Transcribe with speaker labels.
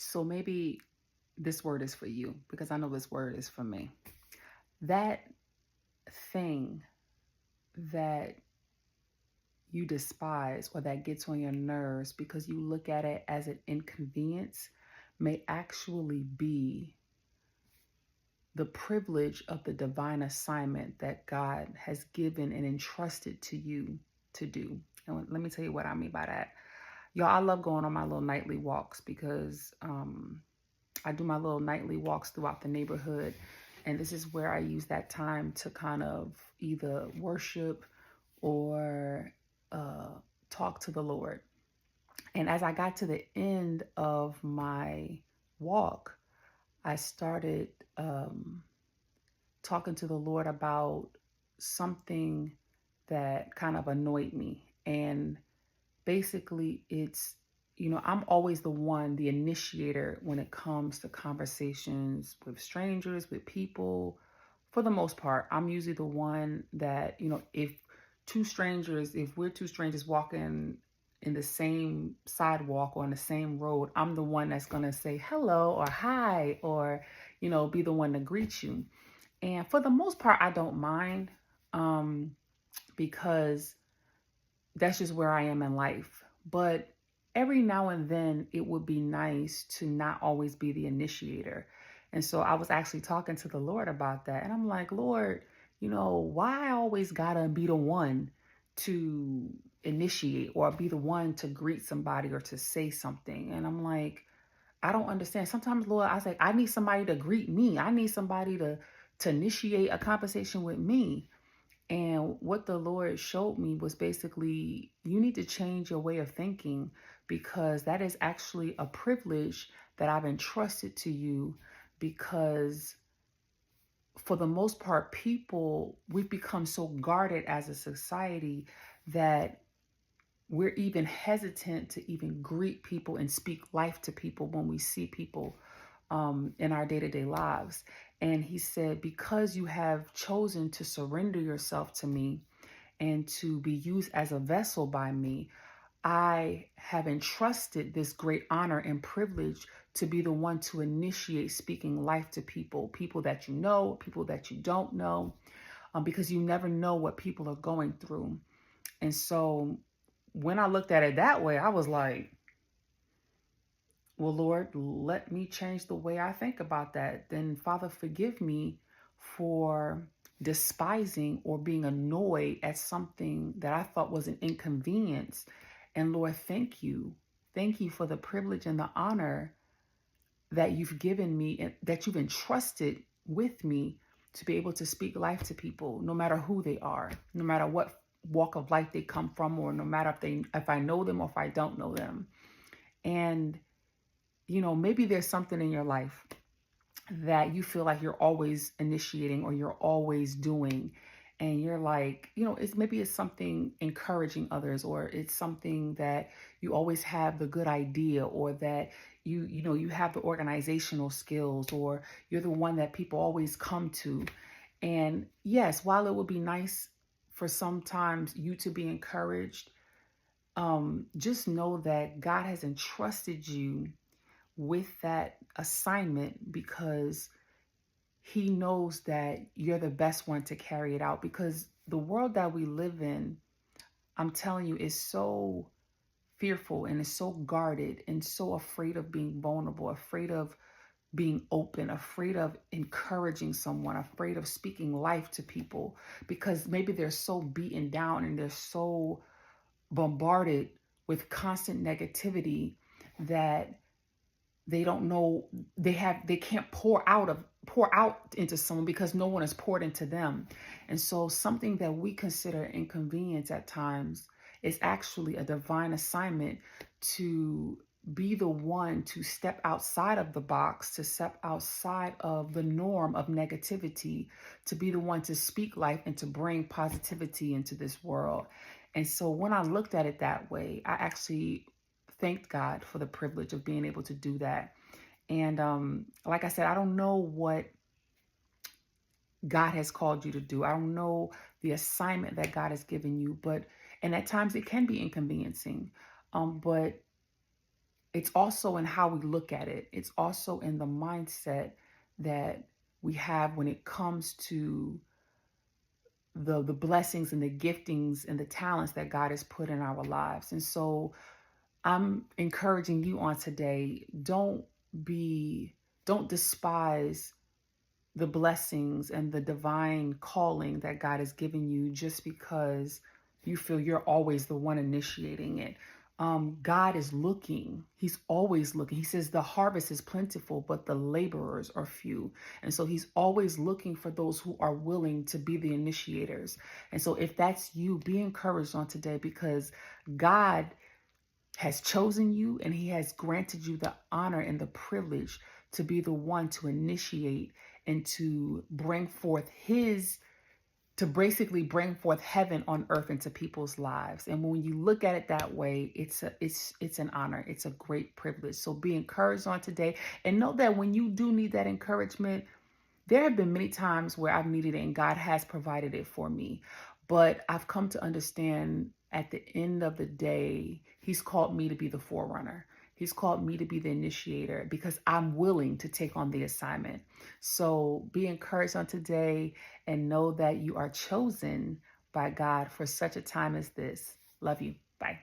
Speaker 1: So maybe this word is for you because I know this word is for me. That thing that you despise or that gets on your nerves because you look at it as an inconvenience may actually be the privilege of the divine assignment that God has given and entrusted to you to do. And let me tell you what I mean by that. Y'all, I love going on my little nightly walks because I do my little nightly walks throughout the neighborhood. And this is where I use that time to kind of either worship or talk to the Lord. And as I got to the end of my walk, I started talking to the Lord about something that kind of annoyed me. And basically, I'm always the one, the initiator when it comes to conversations with strangers, with people. For the most part, I'm usually the one that, if we're two strangers walking in the same sidewalk or on the same road, I'm the one that's going to say hello or hi or, be the one to greet you. And for the most part, I don't mind because that's just where I am in life. But every now and then, it would be nice to not always be the initiator. And so I was actually talking to the Lord about that. And I'm like, Lord, why I always gotta be the one to initiate or be the one to greet somebody or to say something? And I'm like, I don't understand. Sometimes, Lord, I was like, I need somebody to greet me. I need somebody to initiate a conversation with me. And what the Lord showed me was basically, you need to change your way of thinking because that is actually a privilege that I've entrusted to you. Because for the most part, we've become so guarded as a society that we're even hesitant to even greet people and speak life to people when we see people in our day-to-day lives. And he said, because you have chosen to surrender yourself to me and to be used as a vessel by me, I have entrusted this great honor and privilege to be the one to initiate speaking life to people that you know, people that you don't know, because you never know what people are going through. And so when I looked at it that way, I was like, well, Lord, let me change the way I think about that. Then, Father, forgive me for despising or being annoyed at something that I thought was an inconvenience. And Lord, thank you. Thank you for the privilege and the honor that you've given me and that you've entrusted with me to be able to speak life to people, no matter who they are, no matter what walk of life they come from, or no matter if I know them or if I don't know them. And maybe there's something in your life that you feel like you're always initiating or you're always doing. And you're like, it's something encouraging others, or it's something that you always have the good idea, or that you have the organizational skills, or you're the one that people always come to. And yes, while it would be nice for sometimes you to be encouraged, just know that God has entrusted you with that assignment because he knows that you're the best one to carry it out. Because the world that we live in, I'm telling you, is so fearful and is so guarded and so afraid of being vulnerable, afraid of being open, afraid of encouraging someone, afraid of speaking life to people, because maybe they're so beaten down and they're so bombarded with constant negativity that they don't know they can't pour out into someone because no one has poured into them. And so something that we consider inconvenience at times is actually a divine assignment to be the one to step outside of the box, to step outside of the norm of negativity, to be the one to speak life and to bring positivity into this world. And so when I looked at it that way, I actually thanked God for the privilege of being able to do that. And like I said, I don't know what God has called you to do. I don't know the assignment that God has given you, and at times it can be inconveniencing. But it's also in how we look at it. It's also in the mindset that we have when it comes to the blessings and the giftings and the talents that God has put in our lives. And so I'm encouraging you on today, be don't despise the blessings and the divine calling that God has given you just because you feel you're always the one initiating it. God is looking. He's always looking. He says the harvest is plentiful, but the laborers are few. And so he's always looking for those who are willing to be the initiators. And so if that's you, be encouraged on today, because God has chosen you and he has granted you the honor and the privilege to be the one to initiate and to bring forth to basically bring forth heaven on earth into people's lives. And when you look at it that way, it's an honor. It's a great privilege. So be encouraged on today, and know that when you do need that encouragement, there have been many times where I've needed it and God has provided it for me. But I've come to understand at the end of the day, he's called me to be the forerunner. He's called me to be the initiator because I'm willing to take on the assignment. So be encouraged on today and know that you are chosen by God for such a time as this. Love you. Bye.